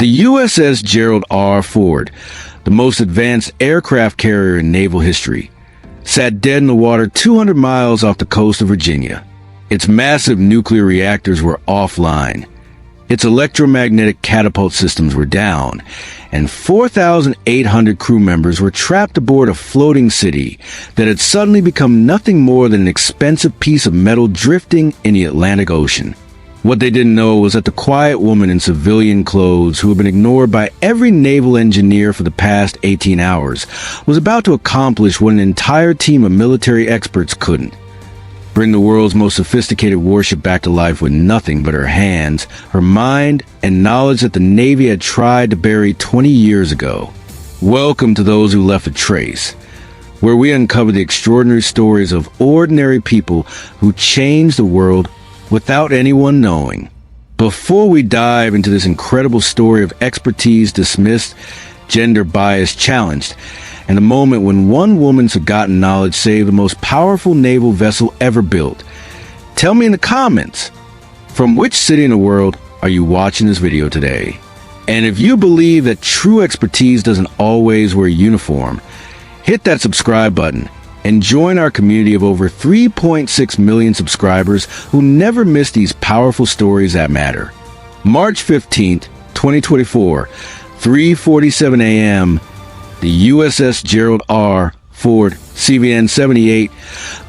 The USS Gerald R. Ford, the most advanced aircraft carrier in naval history, sat dead in the water 200 miles off the coast of Virginia. Its massive nuclear reactors were offline. Its electromagnetic catapult systems were down, and 4,800 crew members were trapped aboard a floating city that had suddenly become nothing more than an expensive piece of metal drifting in the Atlantic Ocean. What they didn't know was that the quiet woman in civilian clothes, who had been ignored by every naval engineer for the past 18 hours, was about to accomplish what an entire team of military experts couldn't. Bring the world's most sophisticated warship back to life with nothing but her hands, her mind, and knowledge that the Navy had tried to bury 20 years ago. Welcome to Those Who Left a Trace, where we uncover the extraordinary stories of ordinary people who changed the world without anyone knowing. Before we dive into this incredible story of expertise dismissed, gender bias challenged, and the moment when one woman's forgotten knowledge saved the most powerful naval vessel ever built, tell me in the comments, from which city in the world are you watching this video today? And if you believe that true expertise doesn't always wear a uniform, hit that subscribe button and join our community of over 3.6 million subscribers who never miss these powerful stories that matter. March 15th, 2024, 3:47 a.m., the USS Gerald R. Ford CVN-78,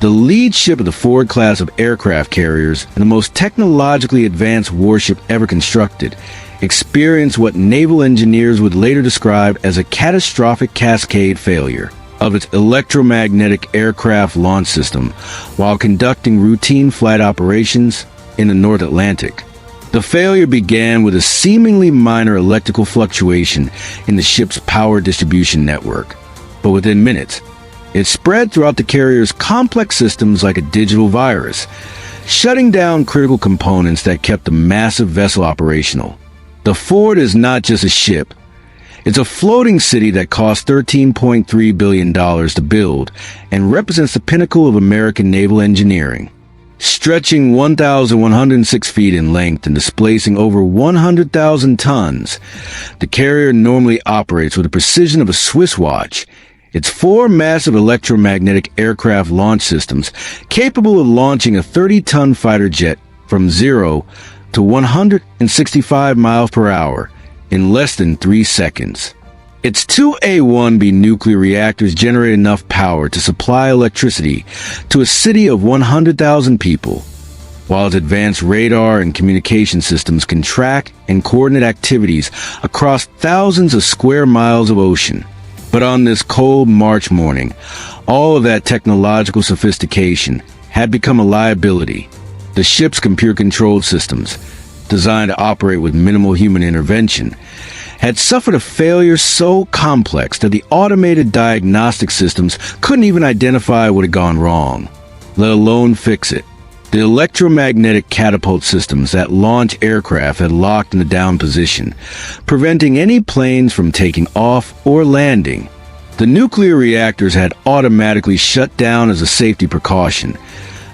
the lead ship of the Ford class of aircraft carriers and the most technologically advanced warship ever constructed, experienced what naval engineers would later describe as a catastrophic cascade failure of its electromagnetic aircraft launch system while conducting routine flight operations in the North Atlantic. The failure began with a seemingly minor electrical fluctuation in the ship's power distribution network, but within minutes, it spread throughout the carrier's complex systems like a digital virus, shutting down critical components that kept the massive vessel operational. The Ford is not just a ship. It's a floating city that cost $13.3 billion to build and represents the pinnacle of American naval engineering. Stretching 1,106 feet in length and displacing over 100,000 tons, the carrier normally operates with the precision of a Swiss watch. Its four massive electromagnetic aircraft launch systems capable of launching a 30-ton fighter jet from 0 to 165 miles per hour in less than 3 seconds. Its two A-1B nuclear reactors generate enough power to supply electricity to a city of 100,000 people, while its advanced radar and communication systems can track and coordinate activities across thousands of square miles of ocean. But on this cold March morning, all of that technological sophistication had become a liability. The ship's computer-controlled systems, designed to operate with minimal human intervention, had suffered a failure so complex that the automated diagnostic systems couldn't even identify what had gone wrong, let alone fix it. The electromagnetic catapult systems that launch aircraft had locked in the down position, preventing any planes from taking off or landing. The nuclear reactors had automatically shut down as a safety precaution,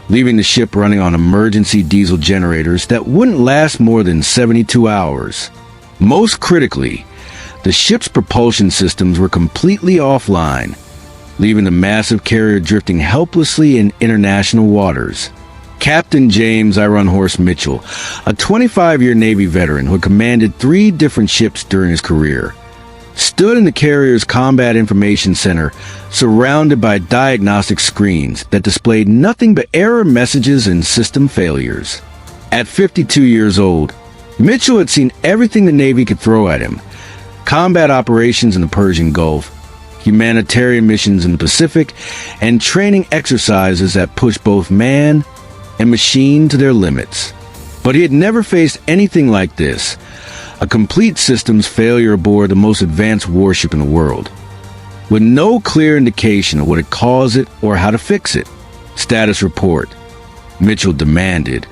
leaving the ship running on emergency diesel generators that wouldn't last more than 72 hours. Most critically, the ship's propulsion systems were completely offline, leaving the massive carrier drifting helplessly in international waters. Captain James "I Run Horse" Mitchell, a 25-year Navy veteran who had commanded 3 different ships during his career, stood in the carrier's Combat Information Center, surrounded by diagnostic screens that displayed nothing but error messages and system failures. At 52 years old, Mitchell had seen everything the Navy could throw at him: combat operations in the Persian Gulf, humanitarian missions in the Pacific, and training exercises that pushed both man and machine to their limits. But he had never faced anything like this: a complete systems failure aboard the most advanced warship in the world, with no clear indication of what had caused it or how to fix it. Status report, Mitchell demanded,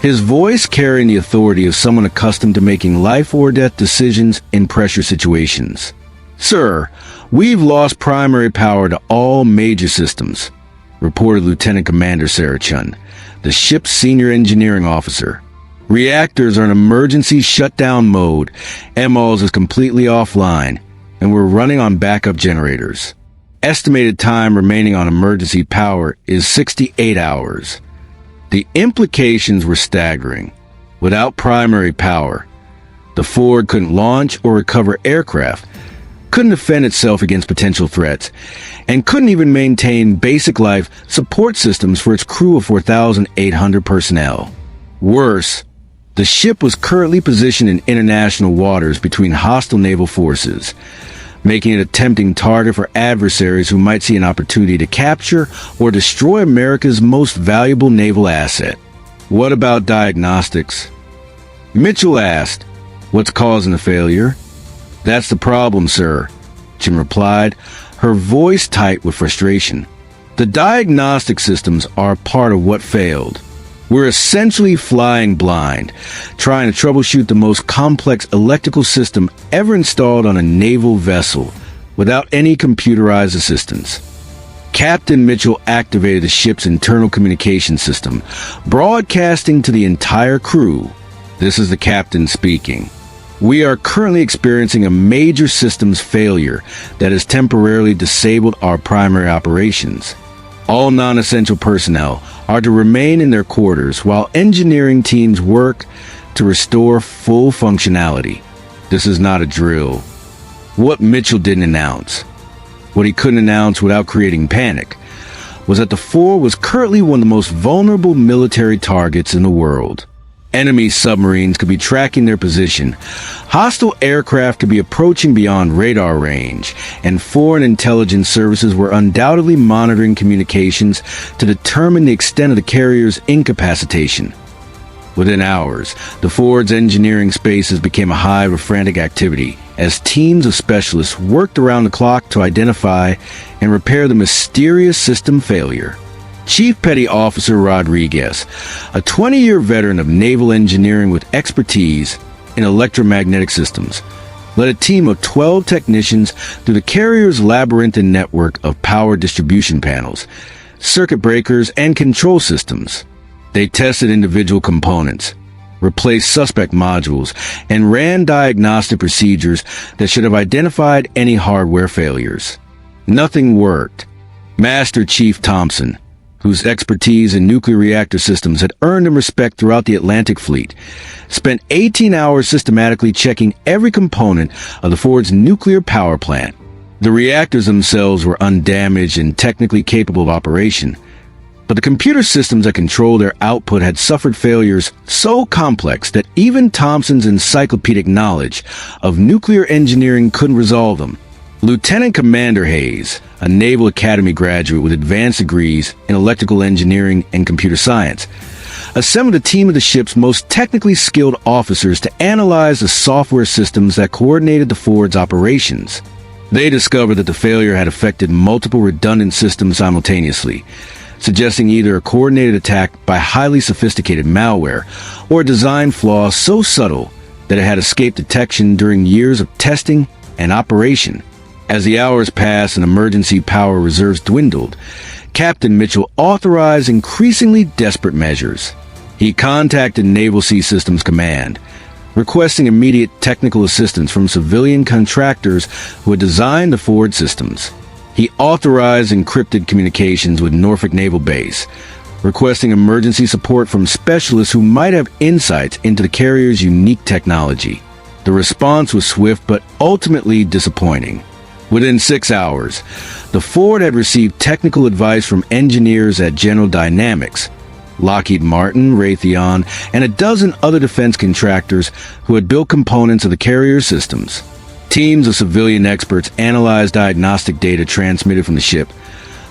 his voice carrying the authority of someone accustomed to making life or death decisions in pressure situations. "Sir, we've lost primary power to all major systems," reported Lieutenant Commander Sarah Chun, the ship's senior engineering officer. Reactors are in emergency shutdown mode. MLs is completely offline, and we're running on backup generators. Estimated time remaining on emergency power is 68 hours. The implications were staggering. Without primary power, the Ford couldn't launch or recover aircraft, couldn't defend itself against potential threats, and couldn't even maintain basic life support systems for its crew of 4,800 personnel. Worse, the ship was currently positioned in international waters between hostile naval forces, making it a tempting target for adversaries who might see an opportunity to capture or destroy America's most valuable naval asset. What about diagnostics? Mitchell asked, "What's causing the failure?" "That's the problem, sir," Chin replied, her voice tight with frustration. "The diagnostic systems are part of what failed. We're essentially flying blind, trying to troubleshoot the most complex electrical system ever installed on a naval vessel without any computerized assistance." Captain Mitchell activated the ship's internal communication system, broadcasting to the entire crew. This is the captain speaking. "We are currently experiencing a major systems failure that has temporarily disabled our primary operations. All non-essential personnel are to remain in their quarters while engineering teams work to restore full functionality. This is not a drill." What Mitchell didn't announce, what he couldn't announce without creating panic, was that the Ford was currently one of the most vulnerable military targets in the world. Enemy submarines could be tracking their position, hostile aircraft could be approaching beyond radar range, and foreign intelligence services were undoubtedly monitoring communications to determine the extent of the carrier's incapacitation. Within hours, the Ford's engineering spaces became a hive of frantic activity as teams of specialists worked around the clock to identify and repair the mysterious system failure. Chief Petty Officer Rodriguez, a 20-year veteran of naval engineering with expertise in electromagnetic systems, led a team of 12 technicians through the carrier's labyrinthine network of power distribution panels, circuit breakers, and control systems. They tested individual components, replaced suspect modules, and ran diagnostic procedures that should have identified any hardware failures. Nothing worked. Master Chief Thompson, whose expertise in nuclear reactor systems had earned him respect throughout the Atlantic Fleet, spent 18 hours systematically checking every component of the Ford's nuclear power plant. The reactors themselves were undamaged and technically capable of operation, but the computer systems that control their output had suffered failures so complex that even Thompson's encyclopedic knowledge of nuclear engineering couldn't resolve them. Lieutenant Commander Hayes, a Naval Academy graduate with advanced degrees in electrical engineering and computer science, assembled a team of the ship's most technically skilled officers to analyze the software systems that coordinated the Ford's operations. They discovered that the failure had affected multiple redundant systems simultaneously, suggesting either a coordinated attack by highly sophisticated malware or a design flaw so subtle that it had escaped detection during years of testing and operation. As the hours passed and emergency power reserves dwindled, Captain Mitchell authorized increasingly desperate measures. He contacted Naval Sea Systems Command, requesting immediate technical assistance from civilian contractors who had designed the Ford systems. He authorized encrypted communications with Norfolk Naval Base, requesting emergency support from specialists who might have insights into the carrier's unique technology. The response was swift but ultimately disappointing. Within 6 hours, the Ford had received technical advice from engineers at General Dynamics, Lockheed Martin, Raytheon, and a dozen other defense contractors who had built components of the carrier systems. Teams of civilian experts analyzed diagnostic data transmitted from the ship,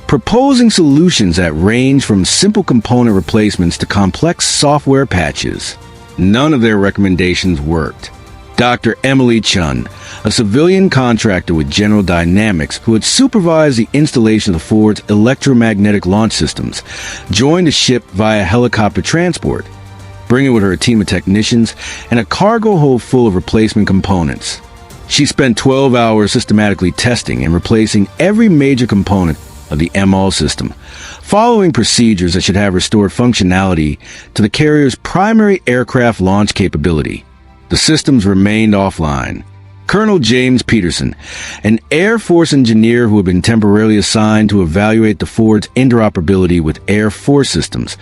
proposing solutions that range from simple component replacements to complex software patches. None of their recommendations worked. Dr. Emily Chun, a civilian contractor with General Dynamics who had supervised the installation of the Ford's electromagnetic launch systems, joined the ship via helicopter transport, bringing with her a team of technicians and a cargo hold full of replacement components. She spent 12 hours systematically testing and replacing every major component of the ML system, following procedures that should have restored functionality to the carrier's primary aircraft launch capability. The systems remained offline. Colonel James Peterson, an Air Force engineer who had been temporarily assigned to evaluate the Ford's interoperability with Air Force systems,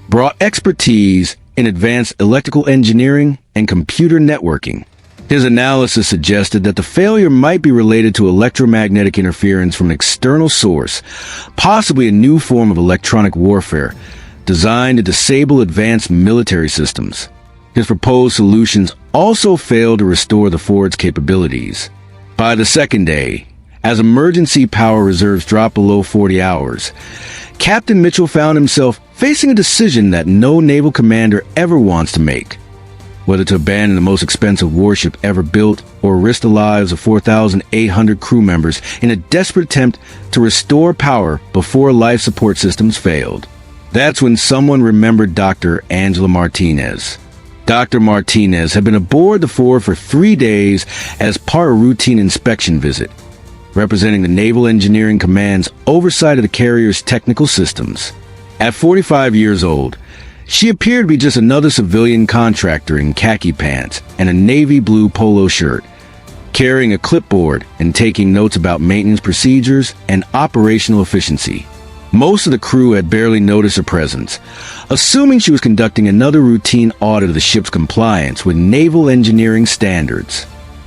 brought expertise in advanced electrical engineering and computer networking. His analysis suggested that the failure might be related to electromagnetic interference from an external source, possibly a new form of electronic warfare designed to disable advanced military systems. His proposed solutions also failed to restore the Ford's capabilities. By the second day, as emergency power reserves dropped below 40 hours, Captain Mitchell found himself facing a decision that no naval commander ever wants to make. Whether to abandon the most expensive warship ever built or risk the lives of 4,800 crew members in a desperate attempt to restore power before life support systems failed. That's when someone remembered Dr. Angela Martinez. Dr. Martinez had been aboard the Ford for 3 days as part of a routine inspection visit, representing the Naval Engineering Command's oversight of the carrier's technical systems. At 45 years old, she appeared to be just another civilian contractor in khaki pants and a navy blue polo shirt, carrying a clipboard and taking notes about maintenance procedures and operational efficiency. Most of the crew had barely noticed her presence, assuming she was conducting another routine audit of the ship's compliance with naval engineering standards.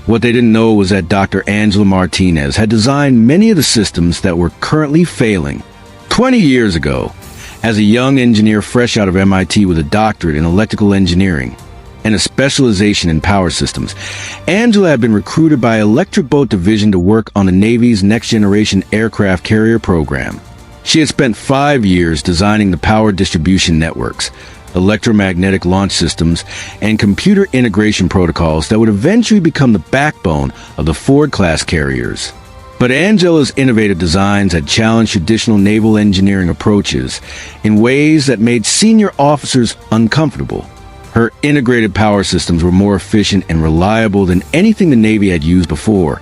What they didn't know was that Dr. Angela Martinez had designed many of the systems that were currently failing. 20 years ago, as a young engineer fresh out of MIT with a doctorate in electrical engineering and a specialization in power systems, Angela had been recruited by Electric Boat Division to work on the Navy's next-generation aircraft carrier program. She had spent 5 years designing the power distribution networks, electromagnetic launch systems, and computer integration protocols that would eventually become the backbone of the Ford-class carriers. But Angela's innovative designs had challenged traditional naval engineering approaches in ways that made senior officers uncomfortable. Her integrated power systems were more efficient and reliable than anything the Navy had used before,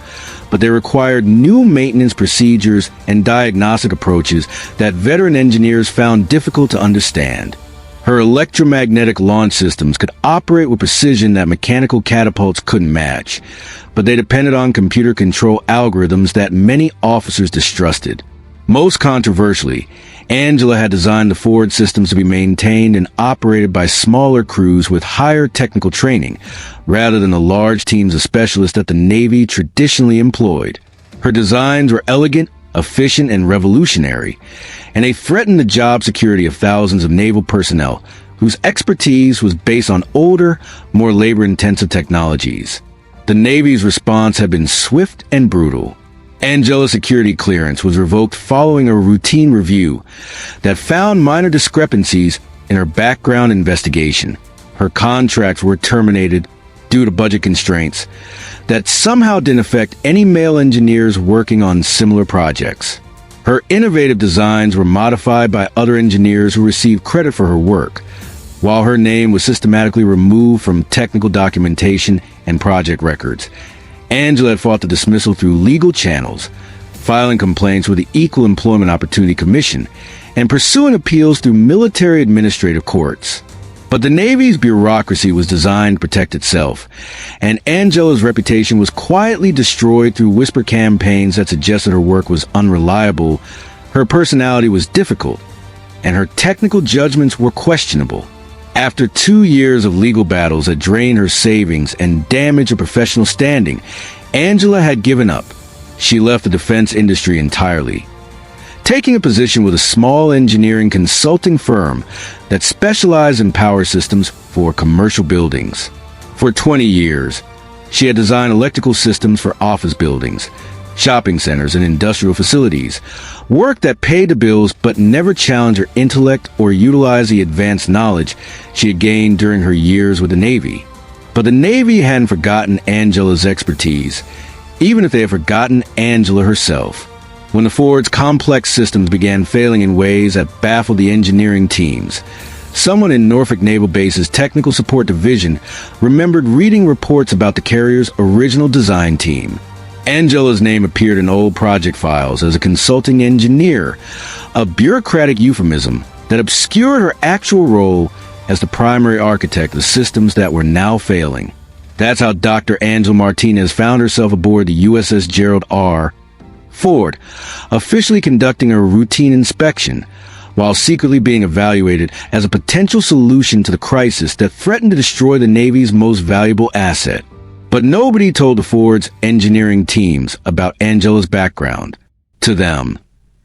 but they required new maintenance procedures and diagnostic approaches that veteran engineers found difficult to understand. Her electromagnetic launch systems could operate with precision that mechanical catapults couldn't match, but they depended on computer control algorithms that many officers distrusted. Most controversially, Angela had designed the Ford systems to be maintained and operated by smaller crews with higher technical training, rather than the large teams of specialists that the Navy traditionally employed. Her designs were elegant, efficient, and revolutionary, and they threatened the job security of thousands of naval personnel whose expertise was based on older, more labor-intensive technologies. The Navy's response had been swift and brutal. Angela's security clearance was revoked following a routine review that found minor discrepancies in her background investigation. Her contracts were terminated due to budget constraints that somehow didn't affect any male engineers working on similar projects. Her innovative designs were modified by other engineers who received credit for her work, while her name was systematically removed from technical documentation and project records. Angela had fought the dismissal through legal channels, filing complaints with the Equal Employment Opportunity Commission, and pursuing appeals through military administrative courts. But the Navy's bureaucracy was designed to protect itself, and Angela's reputation was quietly destroyed through whisper campaigns that suggested her work was unreliable, her personality was difficult, and her technical judgments were questionable. After 2 years of legal battles that drained her savings and damaged her professional standing, Angela had given up. She left the defense industry entirely, taking a position with a small engineering consulting firm that specialized in power systems for commercial buildings. For 20 years, she had designed electrical systems for office buildings, shopping centers, and industrial facilities, work that paid the bills but never challenged her intellect or utilized the advanced knowledge she had gained during her years with the Navy. But the Navy hadn't forgotten Angela's expertise, even if they had forgotten Angela herself. When the Ford's complex systems began failing in ways that baffled the engineering teams, someone in Norfolk Naval Base's Technical Support Division remembered reading reports about the carrier's original design team. Angela's name appeared in old project files as a consulting engineer, a bureaucratic euphemism that obscured her actual role as the primary architect of systems that were now failing. That's how Dr. Angela Martinez found herself aboard the USS Gerald R. Ford, officially conducting a routine inspection, while secretly being evaluated as a potential solution to the crisis that threatened to destroy the Navy's most valuable asset. But nobody told the Ford's engineering teams about Angela's background. To them,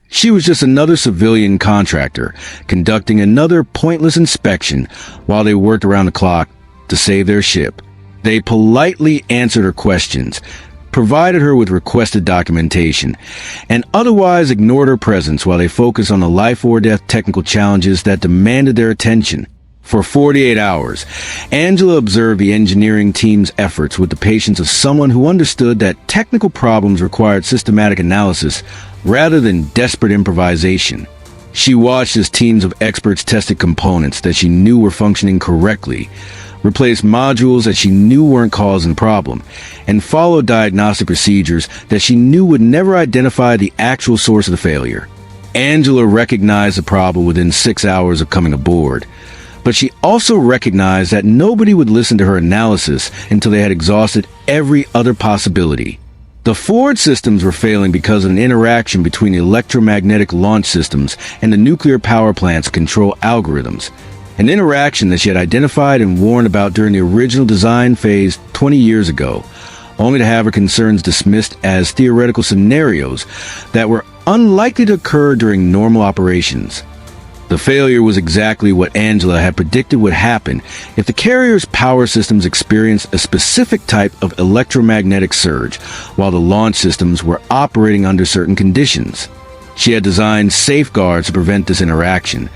she was just another civilian contractor conducting another pointless inspection while they worked around the clock to save their ship. They politely answered her questions, provided her with requested documentation, and otherwise ignored her presence while they focused on the life-or-death technical challenges that demanded their attention. For 48 hours, Angela observed the engineering team's efforts with the patience of someone who understood that technical problems required systematic analysis rather than desperate improvisation. She watched as teams of experts tested components that she knew were functioning correctly, replaced modules that she knew weren't causing the problem, and followed diagnostic procedures that she knew would never identify the actual source of the failure. Angela recognized the problem within 6 hours of coming aboard, but she also recognized that nobody would listen to her analysis until they had exhausted every other possibility. The Ford systems were failing because of an interaction between the electromagnetic launch systems and the nuclear power plant's control algorithms, an interaction that she had identified and warned about during the original design phase 20 years ago, only to have her concerns dismissed as theoretical scenarios that were unlikely to occur during normal operations. The failure was exactly what Angela had predicted would happen if the carrier's power systems experienced a specific type of electromagnetic surge, while the launch systems were operating under certain conditions. She had designed safeguards to prevent this interaction,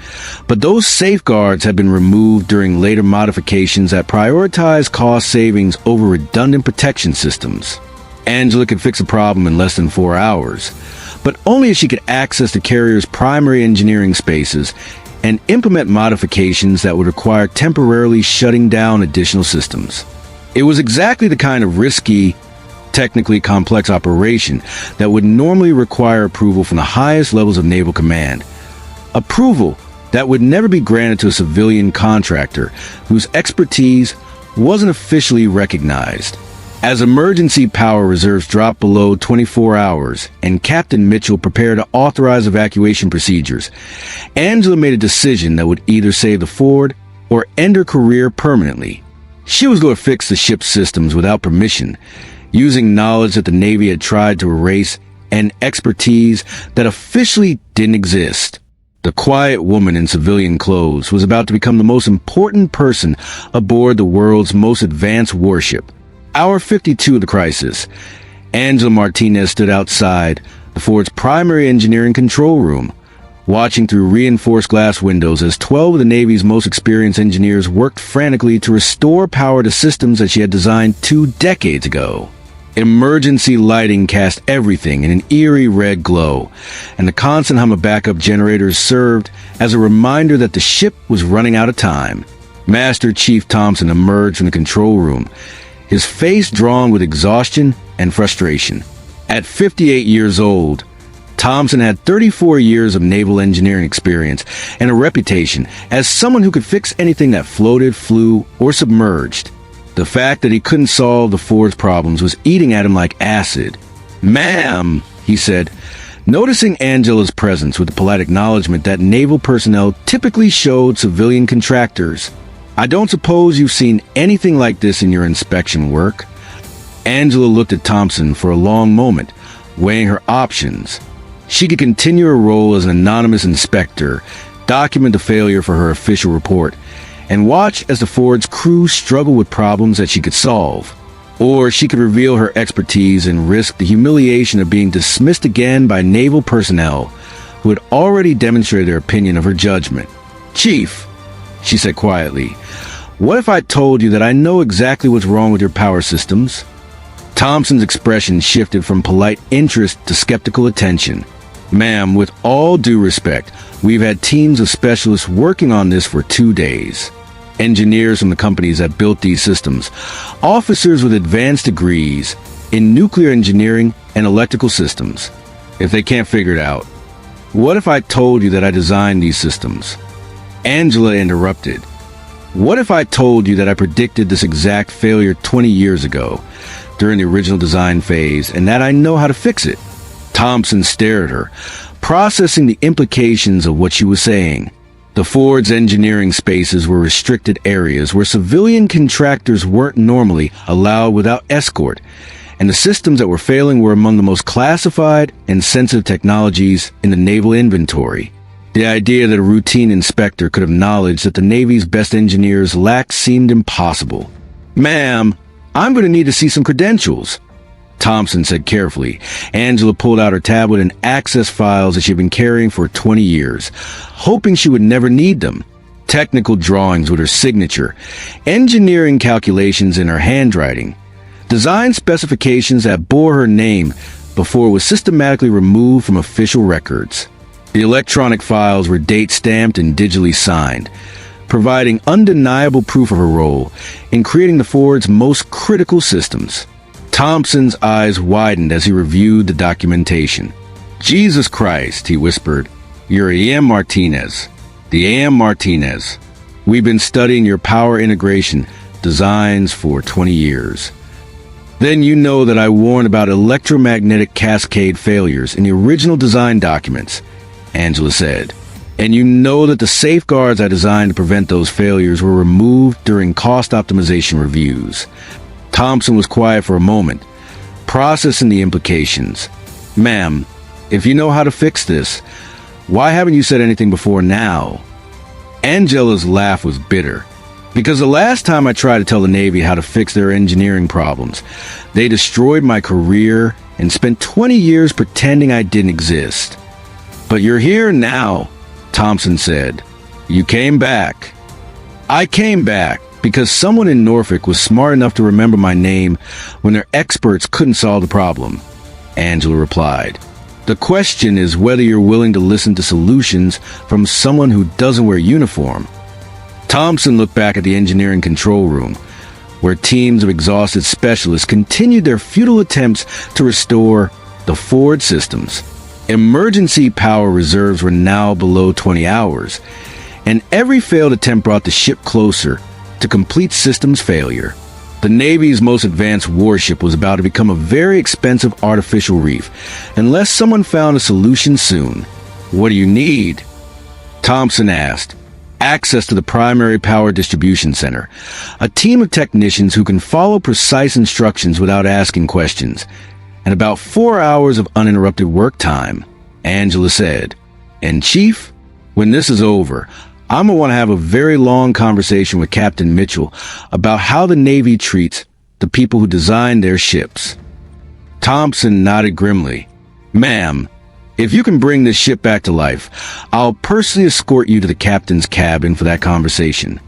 but those safeguards had been removed during later modifications that prioritized cost savings over redundant protection systems. Angela could fix a problem in less than 4 hours, but only if she could access the carrier's primary engineering spaces and implement modifications that would require temporarily shutting down additional systems. It was exactly the kind of risky, technically complex operation that would normally require approval from the highest levels of naval command. Approval that would never be granted to a civilian contractor whose expertise wasn't officially recognized. As emergency power reserves dropped below 24 hours and Captain Mitchell prepared to authorize evacuation procedures, Angela made a decision that would either save the Ford or end her career permanently. She was going to fix the ship's systems without permission, using knowledge that the Navy had tried to erase and expertise that officially didn't exist. The quiet woman in civilian clothes was about to become the most important person aboard the world's most advanced warship. Hour 52 of the crisis, Angela Martinez stood outside the Ford's primary engineering control room, watching through reinforced glass windows as 12 of the Navy's most experienced engineers worked frantically to restore power to systems that she had designed 2 decades ago. Emergency lighting cast everything in an eerie red glow, and the constant hum of backup generators served as a reminder that the ship was running out of time. Master Chief Thompson emerged from the control room, his face drawn with exhaustion and frustration. At 58 years old, Thompson had 34 years of naval engineering experience and a reputation as someone who could fix anything that floated, flew, or submerged. The fact that he couldn't solve the Ford's problems was eating at him like acid. "Ma'am," he said, noticing Angela's presence with the polite acknowledgement that naval personnel typically showed civilian contractors. "I don't suppose you've seen anything like this in your inspection work." Angela looked at Thompson for a long moment, weighing her options. She could continue her role as an anonymous inspector, document the failure for her official report, and watch as the Ford's crew struggled with problems that she could solve. Or she could reveal her expertise and risk the humiliation of being dismissed again by naval personnel who had already demonstrated their opinion of her judgment. "Chief," she said quietly, "what if I told you that I know exactly what's wrong with your power systems?" Thompson's expression shifted from polite interest to skeptical attention. "Ma'am, with all due respect, we've had teams of specialists working on this for 2 days. Engineers from the companies that built these systems, officers with advanced degrees, in nuclear engineering and electrical systems. If they can't figure it out, what if I told you that I designed these systems? Angela interrupted. What if I told you that I predicted this exact failure 20 years ago, during the original design phase, and that I know how to fix it? Thompson stared at her, processing the implications of what she was saying. The Ford's engineering spaces were restricted areas where civilian contractors weren't normally allowed without escort, and the systems that were failing were among the most classified and sensitive technologies in the naval inventory. The idea that a routine inspector could have knowledge that the Navy's best engineers lacked seemed impossible. "Ma'am, I'm going to need to see some credentials," Thompson said carefully. Angela pulled out her tablet and accessed files that she'd been carrying for 20 years, hoping she would never need them. Technical drawings with her signature, engineering calculations in her handwriting, design specifications that bore her name before it was systematically removed from official records. The electronic files were date-stamped and digitally signed, providing undeniable proof of her role in creating the Ford's most critical systems. Thompson's eyes widened as he reviewed the documentation. "Jesus Christ," he whispered. "You're A.M. Martinez. The A.M. Martinez. We've been studying your power integration designs for 20 years. Then you know that I warned about electromagnetic cascade failures in the original design documents," Angela said. "And you know that the safeguards I designed to prevent those failures were removed during cost optimization reviews." Thompson was quiet for a moment, processing the implications. "Ma'am, if you know how to fix this, why haven't you said anything before now?" Angela's laugh was bitter. "Because the last time I tried to tell the Navy how to fix their engineering problems, they destroyed my career and spent 20 years pretending I didn't exist." "But you're here now," Thompson said. "You came back." "I came back because someone in Norfolk was smart enough to remember my name when their experts couldn't solve the problem," Angela replied. "The question is whether you're willing to listen to solutions from someone who doesn't wear uniform." Thompson looked back at the engineering control room, where teams of exhausted specialists continued their futile attempts to restore the Ford systems. Emergency power reserves were now below 20 hours, and every failed attempt brought the ship closer to complete systems failure. The Navy's most advanced warship was about to become a very expensive artificial reef, unless someone found a solution soon. "What do you need?" Thompson asked. "Access to the primary power distribution center, a team of technicians who can follow precise instructions without asking questions, and about 4 hours of uninterrupted work time," Angela said. "And Chief, when this is over, I'm going to want to have a very long conversation with Captain Mitchell about how the Navy treats the people who design their ships." Thompson nodded grimly. "Ma'am, if you can bring this ship back to life, I'll personally escort you to the captain's cabin for that conversation."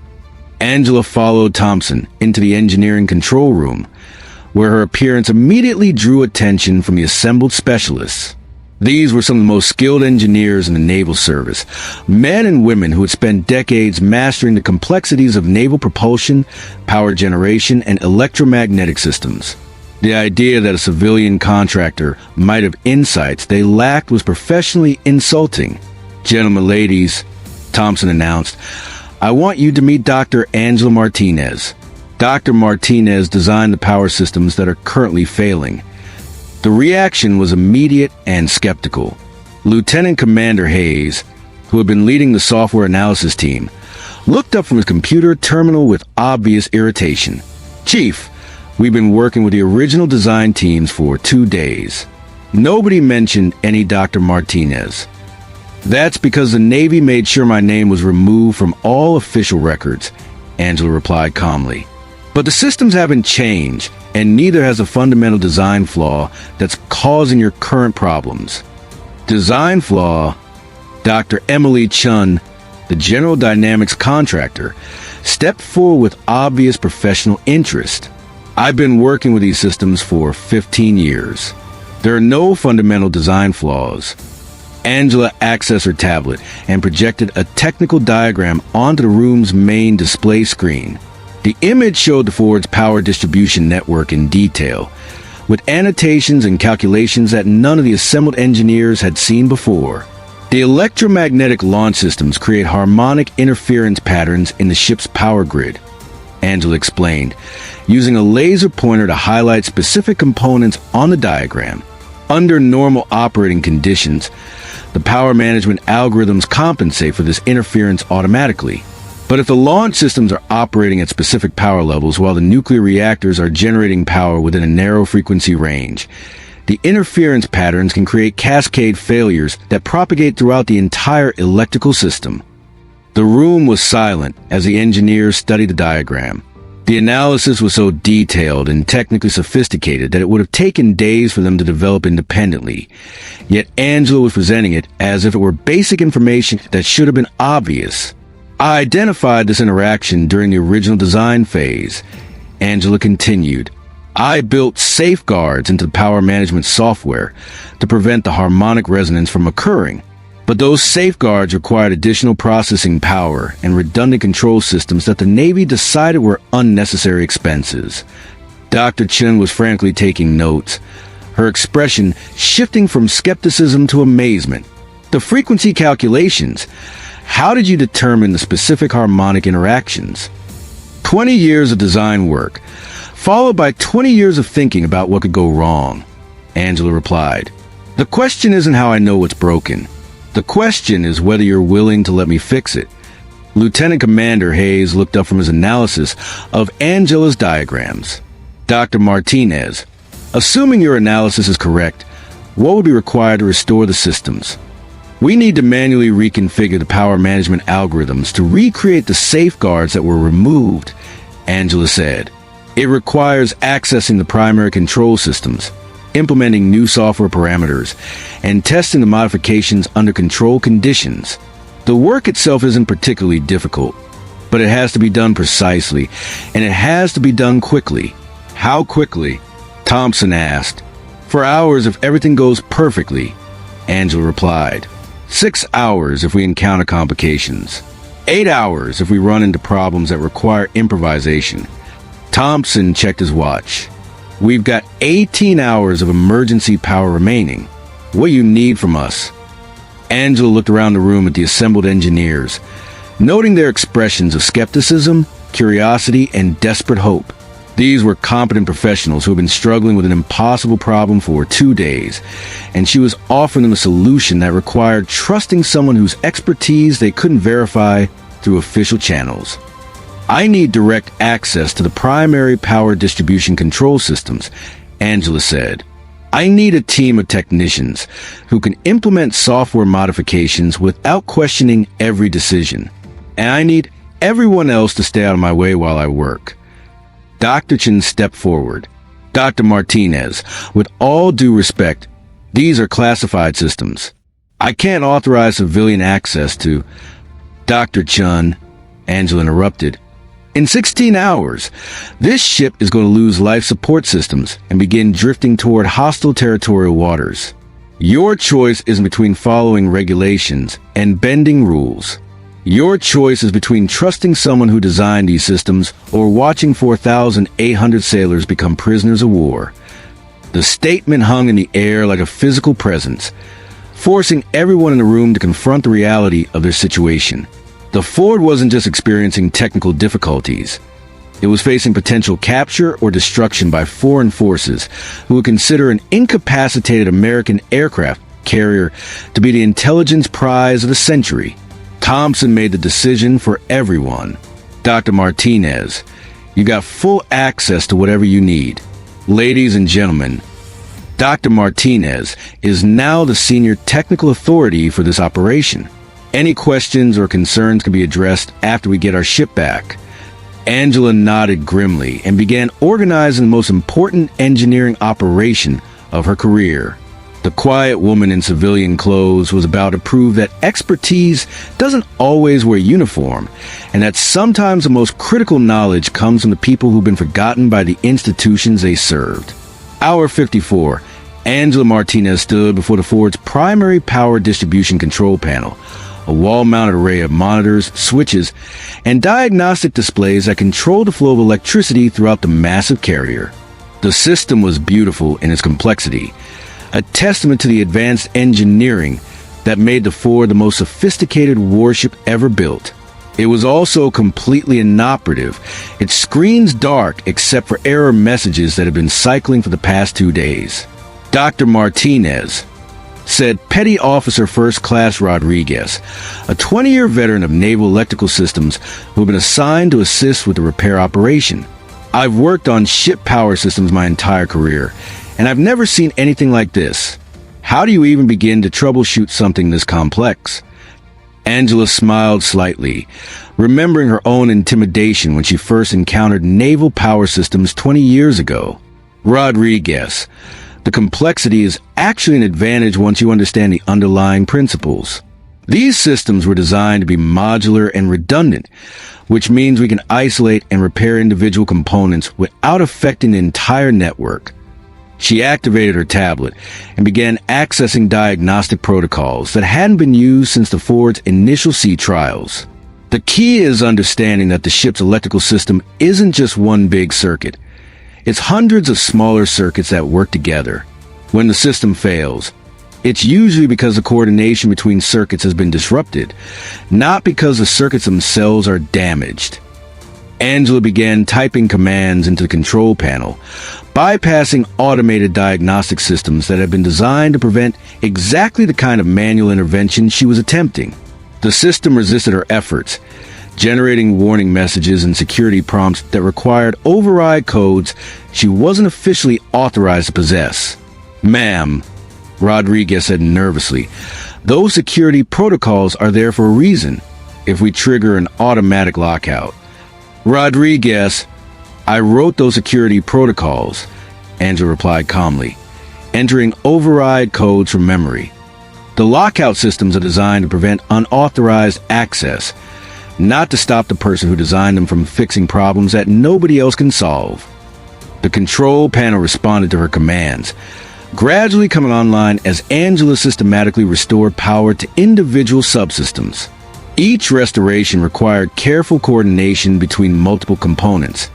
Angela followed Thompson into the engineering control room, where her appearance immediately drew attention from the assembled specialists. These were some of the most skilled engineers in the naval service, men and women who had spent decades mastering the complexities of naval propulsion, power generation, and electromagnetic systems. The idea that a civilian contractor might have insights they lacked was professionally insulting. "Gentlemen, ladies," Thompson announced, "I want you to meet Dr. Angela Martinez. Dr. Martinez designed the power systems that are currently failing." The reaction was immediate and skeptical. Lieutenant Commander Hayes, who had been leading the software analysis team, looked up from his computer terminal with obvious irritation. "Chief, we've been working with the original design teams for 2 days. Nobody mentioned any Dr. Martinez." "That's because the Navy made sure my name was removed from all official records," Angela replied calmly. "But the systems haven't changed, and neither has a fundamental design flaw that's causing your current problems." "Design flaw?" Dr. Emily Chun, the General Dynamics contractor, stepped forward with obvious professional interest. "I've been working with these systems for 15 years. There are no fundamental design flaws." Angela accessed her tablet and projected a technical diagram onto the room's main display screen. The image showed the Ford's power distribution network in detail, with annotations and calculations that none of the assembled engineers had seen before. The electromagnetic launch systems create harmonic interference patterns in the ship's power grid, Angela explained, using a laser pointer to highlight specific components on the diagram. Under normal operating conditions, the power management algorithms compensate for this interference automatically. But if the launch systems are operating at specific power levels while the nuclear reactors are generating power within a narrow frequency range, the interference patterns can create cascade failures that propagate throughout the entire electrical system. The room was silent as the engineers studied the diagram. The analysis was so detailed and technically sophisticated that it would have taken days for them to develop independently. Yet Angela was presenting it as if it were basic information that should have been obvious. I identified this interaction during the original design phase. Angela continued. I built safeguards into the power management software to prevent the harmonic resonance from occurring. But those safeguards required additional processing power and redundant control systems that the Navy decided were unnecessary expenses. Dr. Chen was frankly taking notes, her expression shifting from skepticism to amazement. The frequency calculations. How did you determine the specific harmonic interactions? 20 years of design work, followed by 20 years of thinking about what could go wrong, Angela replied. The question isn't how I know what's broken. The question is whether you're willing to let me fix it. Lieutenant Commander Hayes looked up from his analysis of Angela's diagrams. Dr. Martinez, assuming your analysis is correct, what would be required to restore the systems? We need to manually reconfigure the power management algorithms to recreate the safeguards that were removed, Angela said. It requires accessing the primary control systems, implementing new software parameters, and testing the modifications under controlled conditions. The work itself isn't particularly difficult, but it has to be done precisely, and it has to be done quickly. How quickly? Thompson asked. For hours if everything goes perfectly, Angela replied. 6 hours if we encounter complications. 8 hours if we run into problems that require improvisation. Thompson checked his watch. We've got 18 hours of emergency power remaining. What do you need from us? Angela looked around the room at the assembled engineers, noting their expressions of skepticism, curiosity, and desperate hope. These were competent professionals who had been struggling with an impossible problem for 2 days, and she was offering them a solution that required trusting someone whose expertise they couldn't verify through official channels. I need direct access to the primary power distribution control systems, Angela said. I need a team of technicians who can implement software modifications without questioning every decision. And I need everyone else to stay out of my way while I work. Dr. Chen stepped forward. Dr. Martinez, with all due respect, these are classified systems. I can't authorize civilian access to... Dr. Chen, Angela interrupted. In 16 hours, this ship is going to lose life support systems and begin drifting toward hostile territorial waters. Your choice is between following regulations and bending rules. Your choice is between trusting someone who designed these systems or watching 4,800 sailors become prisoners of war. The statement hung in the air like a physical presence, forcing everyone in the room to confront the reality of their situation. The Ford wasn't just experiencing technical difficulties. It was facing potential capture or destruction by foreign forces who would consider an incapacitated American aircraft carrier to be the intelligence prize of the century. Thompson made the decision for everyone. Dr. Martinez, you got full access to whatever you need. Ladies and gentlemen, Dr. Martinez is now the senior technical authority for this operation. Any questions or concerns can be addressed after we get our ship back. Angela nodded grimly and began organizing the most important engineering operation of her career. The quiet woman in civilian clothes was about to prove that expertise doesn't always wear uniform, and that sometimes the most critical knowledge comes from the people who've been forgotten by the institutions they served. Hour 54, Angela Martinez stood before the Ford's primary power distribution control panel, a wall-mounted array of monitors, switches, and diagnostic displays that control the flow of electricity throughout the massive carrier. The system was beautiful in its complexity, a testament to the advanced engineering that made the Ford the most sophisticated warship ever built. It was also completely inoperative, its screens dark except for error messages that had been cycling for the past 2 days. Dr. Martinez, said Petty Officer First Class Rodriguez, a 20-year veteran of naval electrical systems who had been assigned to assist with the repair operation. I've worked on ship power systems my entire career, and I've never seen anything like this. How do you even begin to troubleshoot something this complex? Angela smiled slightly, remembering her own intimidation when she first encountered naval power systems 20 years ago. Rodriguez, the complexity is actually an advantage once you understand the underlying principles. These systems were designed to be modular and redundant, which means we can isolate and repair individual components without affecting the entire network. She activated her tablet and began accessing diagnostic protocols that hadn't been used since the Ford's initial sea trials. The key is understanding that the ship's electrical system isn't just one big circuit. It's hundreds of smaller circuits that work together. When the system fails, it's usually because the coordination between circuits has been disrupted, not because the circuits themselves are damaged. Angela began typing commands into the control panel, bypassing automated diagnostic systems that had been designed to prevent exactly the kind of manual intervention she was attempting. The system resisted her efforts, generating warning messages and security prompts that required override codes she wasn't officially authorized to possess. "Ma'am," Rodriguez said nervously, "those security protocols are there for a reason if we trigger an automatic lockout." "Rodriguez, I wrote those security protocols," Angela replied calmly, entering override codes from memory. The lockout systems are designed to prevent unauthorized access, not to stop the person who designed them from fixing problems that nobody else can solve. The control panel responded to her commands, gradually coming online as Angela systematically restored power to individual subsystems. Each restoration required careful coordination between multiple components,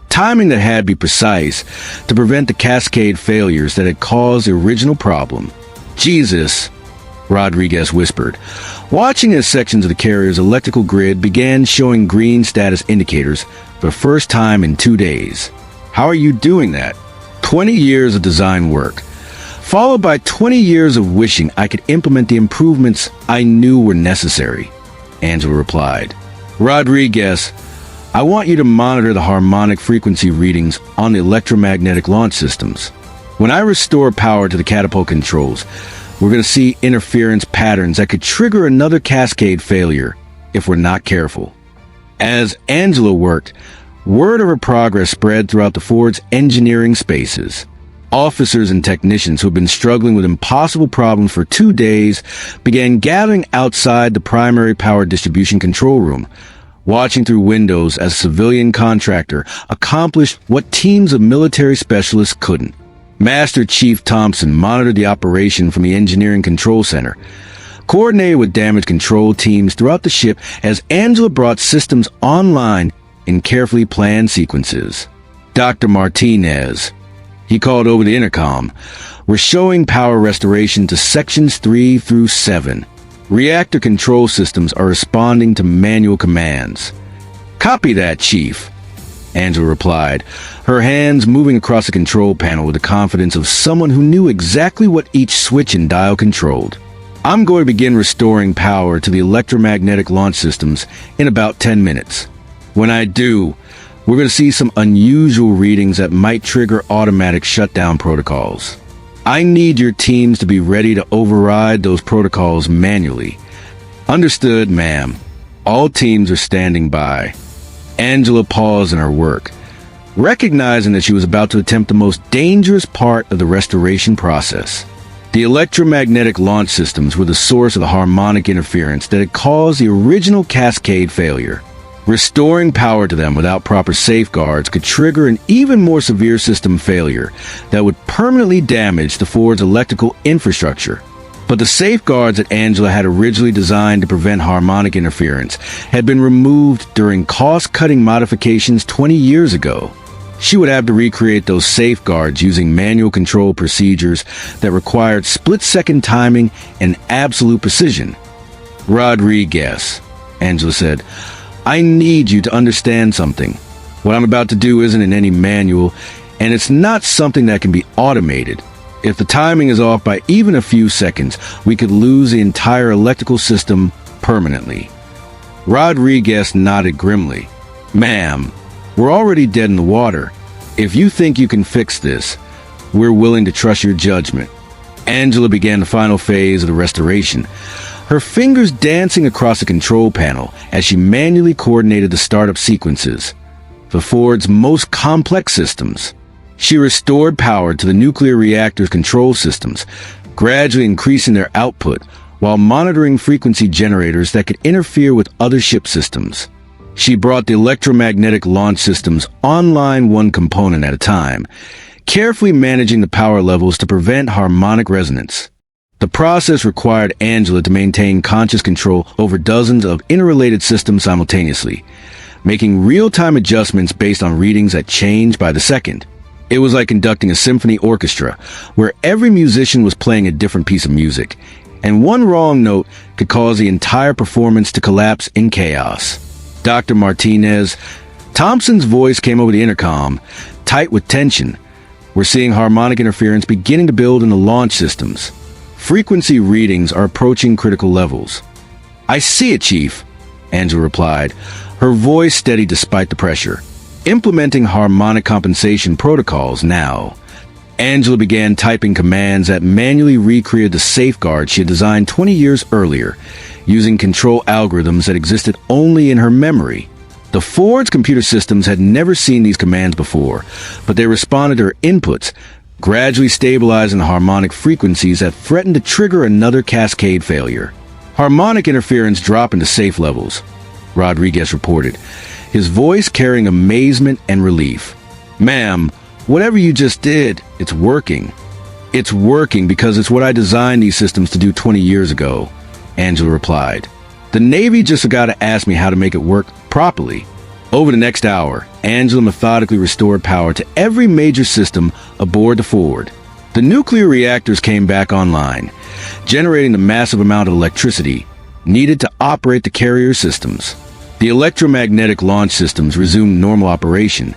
timing that had to be precise to prevent the cascade failures that had caused the original problem. "Jesus," Rodriguez whispered, watching as sections of the carrier's electrical grid began showing green status indicators for the first time in 2 days. "How are you doing that?" 20 years of design work, followed by 20 years of wishing I could implement the improvements I knew were necessary, Angela replied. "Rodriguez, I want you to monitor the harmonic frequency readings on the electromagnetic launch systems. When I restore power to the catapult controls, we're going to see interference patterns that could trigger another cascade failure if we're not careful." As Angela worked, word of her progress spread throughout the Ford's engineering spaces. Officers and technicians who had been struggling with impossible problems for 2 days began gathering outside the primary power distribution control room, watching through windows as a civilian contractor accomplished what teams of military specialists couldn't. Master Chief Thompson monitored the operation from the engineering control center, coordinated with damage control teams throughout the ship as Angela brought systems online in carefully planned sequences. Dr. Martinez, he called over the intercom, "we're showing power restoration to sections 3 through 7. Reactor control systems are responding to manual commands." "Copy that, Chief," Angela replied, her hands moving across the control panel with the confidence of someone who knew exactly what each switch and dial controlled. "I'm going to begin restoring power to the electromagnetic launch systems in about 10 minutes. When I do, we're going to see some unusual readings that might trigger automatic shutdown protocols. I need your teams to be ready to override those protocols manually." "Understood, ma'am. All teams are standing by." Angela paused in her work, recognizing that she was about to attempt the most dangerous part of the restoration process. The electromagnetic launch systems were the source of the harmonic interference that had caused the original cascade failure. Restoring power to them without proper safeguards could trigger an even more severe system failure that would permanently damage the Ford's electrical infrastructure. But the safeguards that Angela had originally designed to prevent harmonic interference had been removed during cost-cutting modifications 20 years ago. She would have to recreate those safeguards using manual control procedures that required split-second timing and absolute precision. Rodriguez, Angela said, I need you to understand something. What I'm about to do isn't in any manual, and it's not something that can be automated. If the timing is off by even a few seconds, we could lose the entire electrical system permanently. Rodriguez nodded grimly. Ma'am, we're already dead in the water. If you think you can fix this, we're willing to trust your judgment. Angela began the final phase of the restoration, her fingers dancing across the control panel as she manually coordinated the startup sequences for Ford's most complex systems. She restored power to the nuclear reactor's control systems, gradually increasing their output while monitoring frequency generators that could interfere with other ship systems. She brought the electromagnetic launch systems online one component at a time, carefully managing the power levels to prevent harmonic resonance. The process required Angela to maintain conscious control over dozens of interrelated systems simultaneously, making real-time adjustments based on readings that changed by the second. It was like conducting a symphony orchestra, where every musician was playing a different piece of music, and one wrong note could cause the entire performance to collapse in chaos. Dr. Martinez, Thompson's voice came over the intercom, tight with tension. We're seeing harmonic interference beginning to build in the launch systems. Frequency readings are approaching critical levels. I see it, Chief, Angela replied, her voice steady despite the pressure. Implementing harmonic compensation protocols now. Angela began typing commands that manually recreated the safeguards she had designed 20 years earlier, using control algorithms that existed only in her memory. The Ford's computer systems had never seen these commands before, but they responded to her inputs, gradually stabilizing the harmonic frequencies that threatened to trigger another cascade failure. Harmonic interference dropped into safe levels, Rodriguez reported, his voice carrying amazement and relief. Ma'am, whatever you just did, it's working. It's working because it's what I designed these systems to do 20 years ago, Angela replied. The Navy just forgot to ask me how to make it work properly. Over the next hour, Angela methodically restored power to every major system aboard the Ford. The nuclear reactors came back online, generating the massive amount of electricity needed to operate the carrier systems. The electromagnetic launch systems resumed normal operation,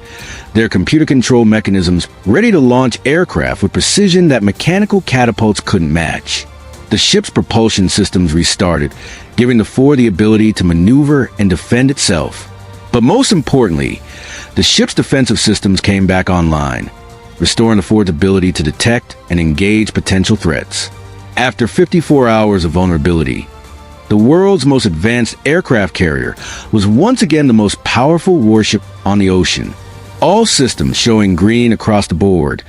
their computer control mechanisms ready to launch aircraft with precision that mechanical catapults couldn't match. The ship's propulsion systems restarted, giving the Ford the ability to maneuver and defend itself. But most importantly, the ship's defensive systems came back online, restoring the Ford's ability to detect and engage potential threats. After 54 hours of vulnerability, the world's most advanced aircraft carrier was once again the most powerful warship on the ocean. All systems showing green across the board,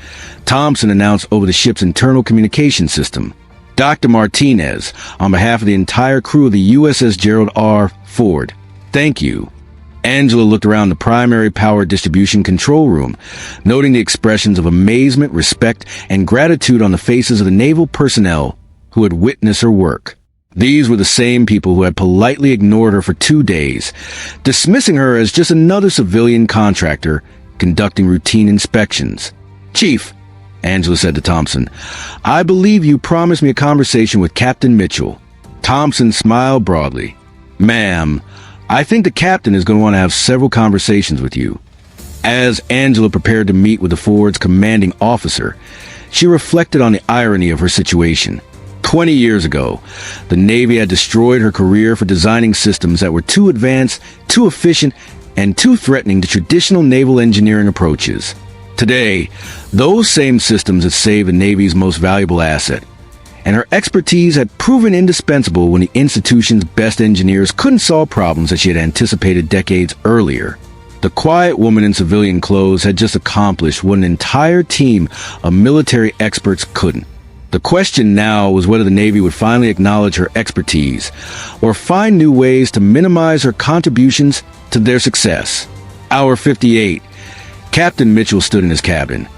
Thompson announced over the ship's internal communication system. Dr. Martinez, on behalf of the entire crew of the USS Gerald R. Ford, thank you. Angela looked around the primary power distribution control room, noting the expressions of amazement, respect, and gratitude on the faces of the naval personnel who had witnessed her work. These were the same people who had politely ignored her for 2 days, dismissing her as just another civilian contractor conducting routine inspections. Chief, Angela said to Thompson, I believe you promised me a conversation with Captain Mitchell. Thompson smiled broadly. Ma'am, I think the captain is going to want to have several conversations with you. As Angela prepared to meet with the Ford's commanding officer, she reflected on the irony of her situation. 20 years ago, the Navy had destroyed her career for designing systems that were too advanced, too efficient, and too threatening to traditional naval engineering approaches. Today, those same systems had saved the Navy's most valuable asset, and her expertise had proven indispensable when the institution's best engineers couldn't solve problems that she had anticipated decades earlier. The quiet woman in civilian clothes had just accomplished what an entire team of military experts couldn't. The question now was whether the Navy would finally acknowledge her expertise or find new ways to minimize her contributions to their success. Hour 58. Captain Mitchell stood in his cabin,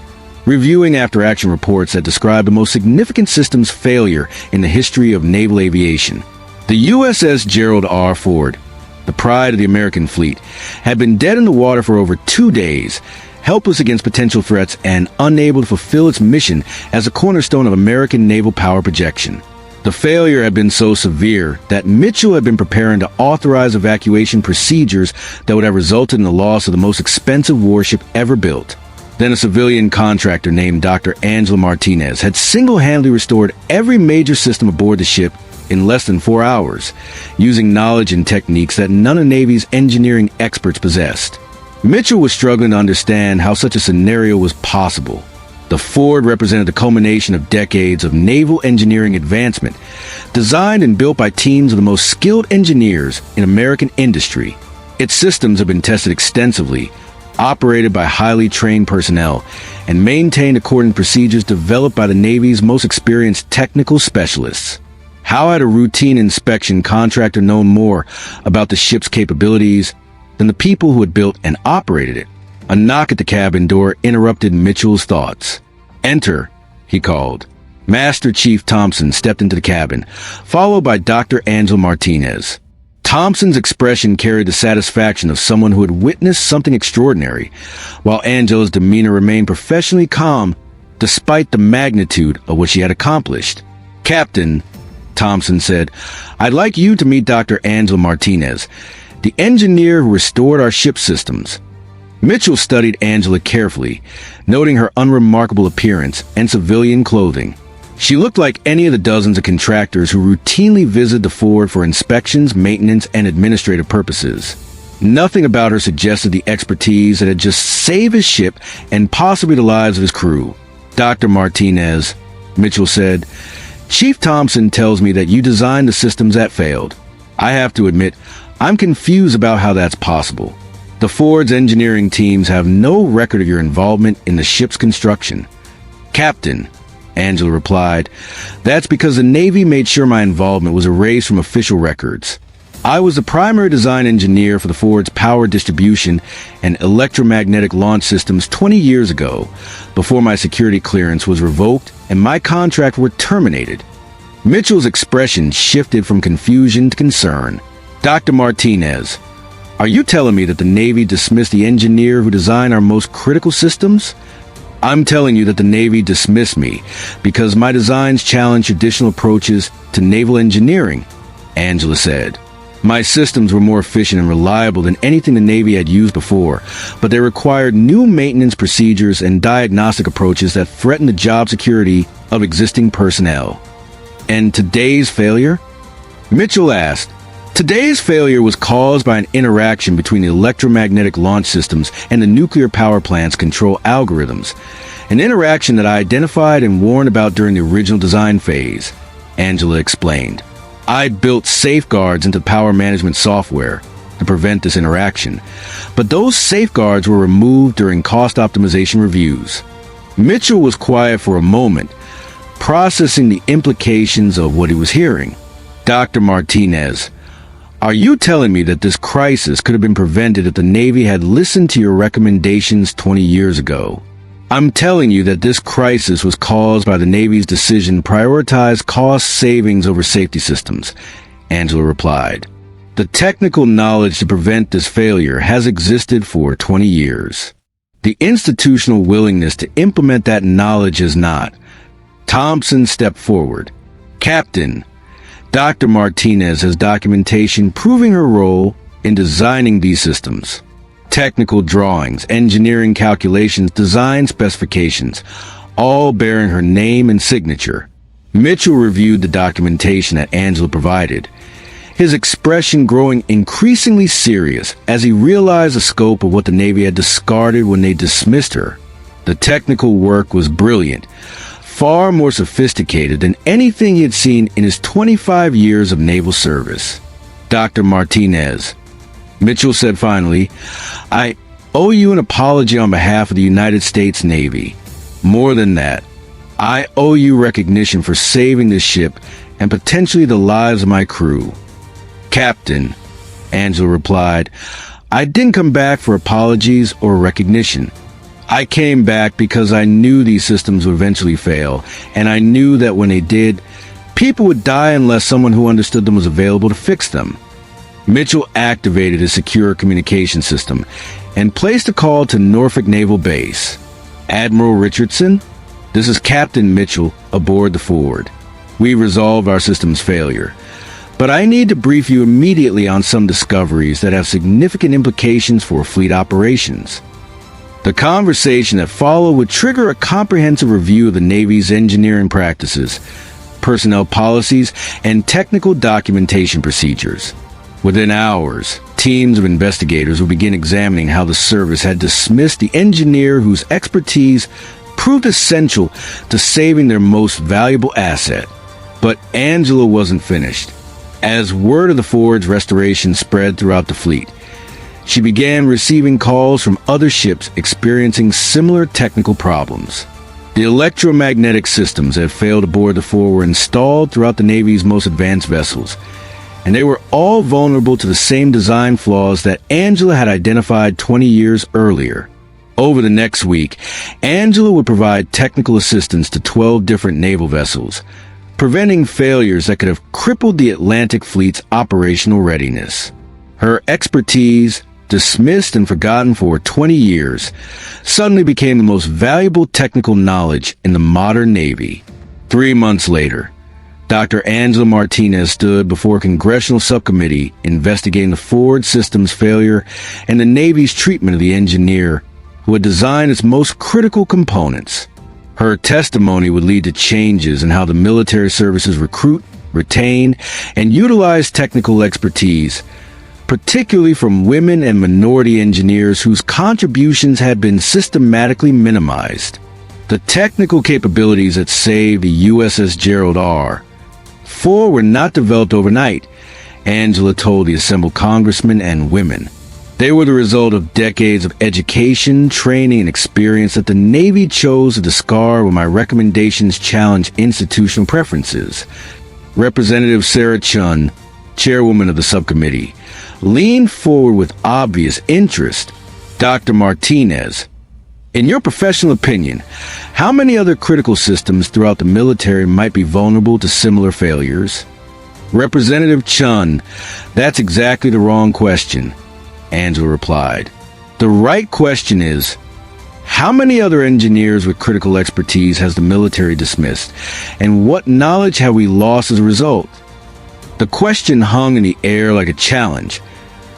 reviewing after-action reports that described the most significant systems failure in the history of naval aviation. The USS Gerald R. Ford, the pride of the American fleet, had been dead in the water for over 2 days, helpless against potential threats and unable to fulfill its mission as a cornerstone of American naval power projection. The failure had been so severe that Mitchell had been preparing to authorize evacuation procedures that would have resulted in the loss of the most expensive warship ever built. Then a civilian contractor named Dr. Angela Martinez had single-handedly restored every major system aboard the ship in less than 4 hours, using knowledge and techniques that none of the Navy's engineering experts possessed. Mitchell was struggling to understand how such a scenario was possible. The Ford represented the culmination of decades of naval engineering advancement, designed and built by teams of the most skilled engineers in American industry. Its systems have been tested extensively, operated by highly trained personnel, and maintained according to procedures developed by the Navy's most experienced technical specialists. How had a routine inspection contractor known more about the ship's capabilities than the people who had built and operated it? A knock at the cabin door interrupted Mitchell's thoughts. "Enter," he called. Master Chief Thompson stepped into the cabin, followed by Dr. Angela Martinez. Thompson's expression carried the satisfaction of someone who had witnessed something extraordinary, while Angela's demeanor remained professionally calm despite the magnitude of what she had accomplished. "Captain," Thompson said, "I'd like you to meet Dr. Angela Martinez, the engineer who restored our ship systems." Mitchell studied Angela carefully, noting her unremarkable appearance and civilian clothing. She looked like any of the dozens of contractors who routinely visit the Ford for inspections, maintenance, and administrative purposes. Nothing about her suggested the expertise that had just saved his ship and possibly the lives of his crew. "Dr. Martinez," Mitchell said, "Chief Thompson tells me that you designed the systems that failed. I have to admit, I'm confused about how that's possible. The Ford's engineering teams have no record of your involvement in the ship's construction." "Captain," Angela replied, "that's because the Navy made sure my involvement was erased from official records. I was the primary design engineer for the Ford's power distribution and electromagnetic launch systems 20 years ago, before my security clearance was revoked and my contract were terminated." Mitchell's expression shifted from confusion to concern. "Dr. Martinez, are you telling me that the Navy dismissed the engineer who designed our most critical systems?" "I'm telling you that the Navy dismissed me because my designs challenge traditional approaches to naval engineering," Angela said. "My systems were more efficient and reliable than anything the Navy had used before, but they required new maintenance procedures and diagnostic approaches that threatened the job security of existing personnel." "And today's failure?" Mitchell asked. "Today's failure was caused by an interaction between the electromagnetic launch systems and the nuclear power plant's control algorithms, an interaction that I identified and warned about during the original design phase," Angela explained. "I built safeguards into power management software to prevent this interaction, but those safeguards were removed during cost optimization reviews." Mitchell was quiet for a moment, processing the implications of what he was hearing. "Dr. Martinez, are you telling me that this crisis could have been prevented if the Navy had listened to your recommendations 20 years ago?" "I'm telling you that this crisis was caused by the Navy's decision to prioritize cost savings over safety systems," Angela replied. "The technical knowledge to prevent this failure has existed for 20 years. The institutional willingness to implement that knowledge is not." Thompson stepped forward. "Captain, Dr. Martinez has documentation proving her role in designing these systems. Technical drawings, engineering calculations, design specifications, all bearing her name and signature." Mitchell reviewed the documentation that Angela provided, his expression growing increasingly serious as he realized the scope of what the Navy had discarded when they dismissed her. The technical work was brilliant, far more sophisticated than anything he had seen in his 25 years of naval service. "Dr. Martinez," Mitchell said finally, "I owe you an apology on behalf of the United States Navy. More than that, I owe you recognition for saving this ship and potentially the lives of my crew." "Captain," Angela replied, "I didn't come back for apologies or recognition. I came back because I knew these systems would eventually fail, and I knew that when they did, people would die unless someone who understood them was available to fix them." Mitchell activated his secure communication system, and placed a call to Norfolk Naval Base. Admiral Richardson, this is Captain Mitchell aboard the Ford. We resolved our system's failure, but I need to brief you immediately on some discoveries that have significant implications for fleet operations. The conversation that followed would trigger a comprehensive review of the Navy's engineering practices, personnel policies, and technical documentation procedures. Within hours, teams of investigators would begin examining how the service had dismissed the engineer whose expertise proved essential to saving their most valuable asset. But Angela wasn't finished. As word of the Ford's restoration spread throughout the fleet, she began receiving calls from other ships experiencing similar technical problems. The electromagnetic systems that failed aboard the Ford were installed throughout the Navy's most advanced vessels, and they were all vulnerable to the same design flaws that Angela had identified 20 years earlier. Over the next week, Angela would provide technical assistance to 12 different naval vessels, preventing failures that could have crippled the Atlantic Fleet's operational readiness. Her expertise, dismissed and forgotten for 20 years, suddenly became the most valuable technical knowledge in the modern Navy. 3 months later, Dr. Angela Martinez stood before a congressional subcommittee investigating the Ford system's failure and the Navy's treatment of the engineer who had designed its most critical components. Her testimony would lead to changes in how the military services recruit, retain, and utilize technical expertise, particularly from women and minority engineers whose contributions had been systematically minimized. The technical capabilities that saved the USS Gerald R. were not developed overnight, Angela told the assembled congressmen and women. They were the result of decades of education, training, and experience that the Navy chose to discard when my recommendations challenged institutional preferences. Representative Sarah Chun, chairwoman of the subcommittee, leaned forward with obvious interest. Dr. Martinez, in your professional opinion, how many other critical systems throughout the military might be vulnerable to similar failures? Representative Chun, that's exactly the wrong question, Angela replied. The right question is, how many other engineers with critical expertise has the military dismissed, and what knowledge have we lost as a result? The question hung in the air like a challenge,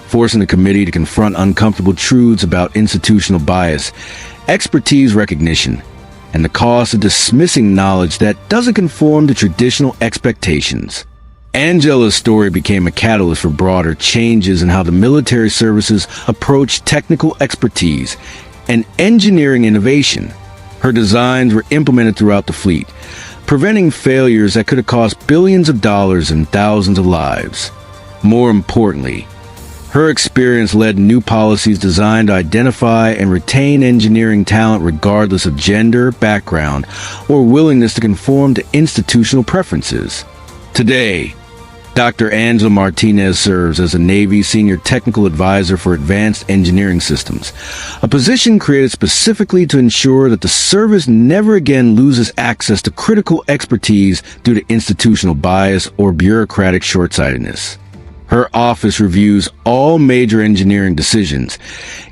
forcing the committee to confront uncomfortable truths about institutional bias, expertise recognition, and the cost of dismissing knowledge that doesn't conform to traditional expectations. Angela's story became a catalyst for broader changes in how the military services approach technical expertise and engineering innovation. Her designs were implemented throughout the fleet, preventing failures that could have cost billions of dollars and thousands of lives. More importantly, her experience led new policies designed to identify and retain engineering talent regardless of gender, background, or willingness to conform to institutional preferences. Today, Dr. Angela Martinez serves as the Navy's Senior Technical Advisor for Advanced Engineering Systems, a position created specifically to ensure that the service never again loses access to critical expertise due to institutional bias or bureaucratic short-sightedness. Her office reviews all major engineering decisions,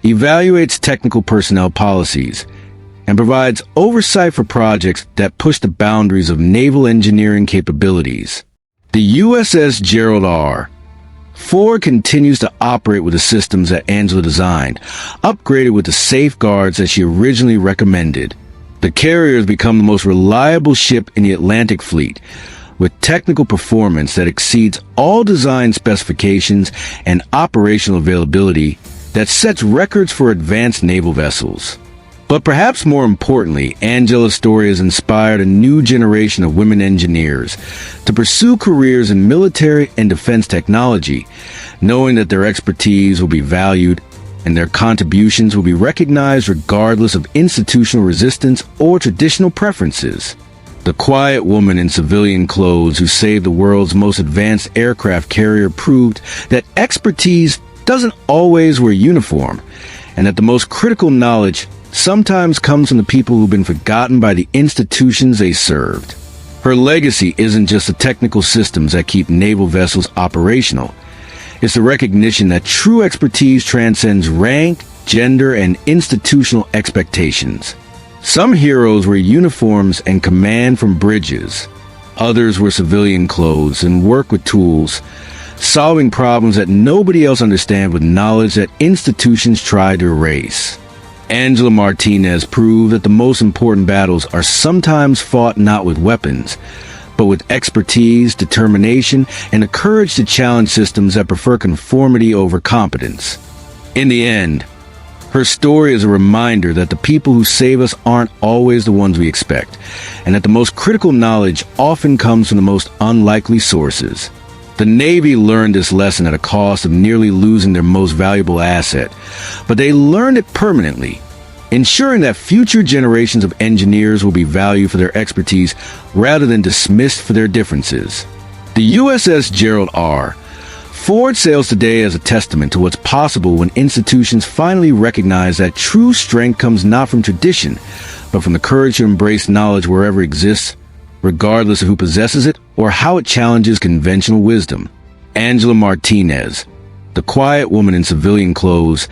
evaluates technical personnel policies, and provides oversight for projects that push the boundaries of naval engineering capabilities. The USS Gerald R. continues to operate with the systems that Angela designed, upgraded with the safeguards that she originally recommended. The carrier has become the most reliable ship in the Atlantic Fleet, with technical performance that exceeds all design specifications and operational availability that sets records for advanced naval vessels. But perhaps more importantly, Angela's story has inspired a new generation of women engineers to pursue careers in military and defense technology, knowing that their expertise will be valued and their contributions will be recognized regardless of institutional resistance or traditional preferences. The quiet woman in civilian clothes who saved the world's most advanced aircraft carrier proved that expertise doesn't always wear uniform, and that the most critical knowledge sometimes comes from the people who've been forgotten by the institutions they served. Her legacy isn't just the technical systems that keep naval vessels operational. It's the recognition that true expertise transcends rank, gender and institutional expectations. Some heroes wear uniforms and command from bridges. Others wear civilian clothes and work with tools, solving problems that nobody else understands with knowledge that institutions try to erase. Angela Martinez proved that the most important battles are sometimes fought not with weapons, but with expertise, determination, and the courage to challenge systems that prefer conformity over competence. In the end, her story is a reminder that the people who save us aren't always the ones we expect, and that the most critical knowledge often comes from the most unlikely sources. The Navy learned this lesson at a cost of nearly losing their most valuable asset, but they learned it permanently, ensuring that future generations of engineers will be valued for their expertise rather than dismissed for their differences. The USS Gerald R. Ford sails today as a testament to what's possible when institutions finally recognize that true strength comes not from tradition, but from the courage to embrace knowledge wherever it exists, regardless of who possesses it or how it challenges conventional wisdom. Angela Martinez, the quiet woman in civilian clothes,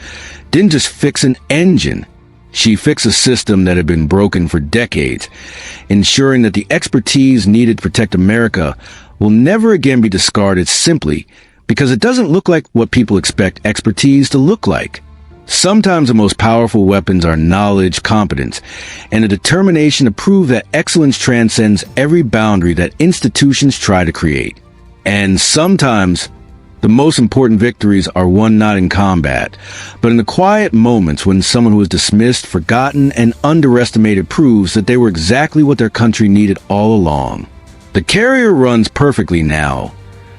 didn't just fix an engine. She fixed a system that had been broken for decades, ensuring that the expertise needed to protect America will never again be discarded simply because it doesn't look like what people expect expertise to look like. Sometimes the most powerful weapons are knowledge, competence, and a determination to prove that excellence transcends every boundary that institutions try to create. And sometimes the most important victories are won not in combat, but in the quiet moments when someone who was dismissed, forgotten, and underestimated proves that they were exactly what their country needed all along. The carrier runs perfectly now,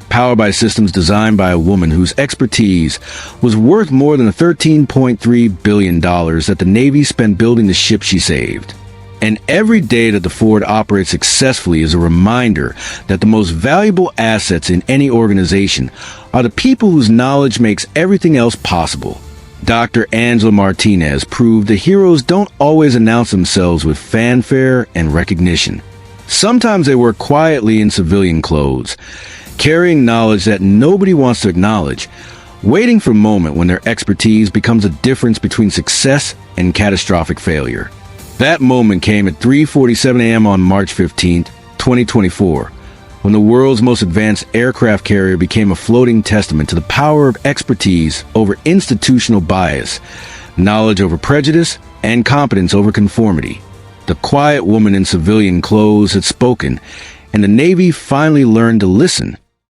powered by systems designed by a woman whose expertise was worth more than the $13.3 billion that the Navy spent building the ship she saved. And every day that the Ford operates successfully is a reminder that the most valuable assets in any organization are the people whose knowledge makes everything else possible. Dr. Angela Martinez proved that heroes don't always announce themselves with fanfare and recognition. Sometimes they work quietly in civilian clothes, carrying knowledge that nobody wants to acknowledge, waiting for a moment when their expertise becomes a difference between success and catastrophic failure. That moment came at 3:47 a.m. on March 15, 2024, when the world's most advanced aircraft carrier became a floating testament to the power of expertise over institutional bias, knowledge over prejudice, and competence over conformity. The quiet woman in civilian clothes had spoken, and the Navy finally learned to listen.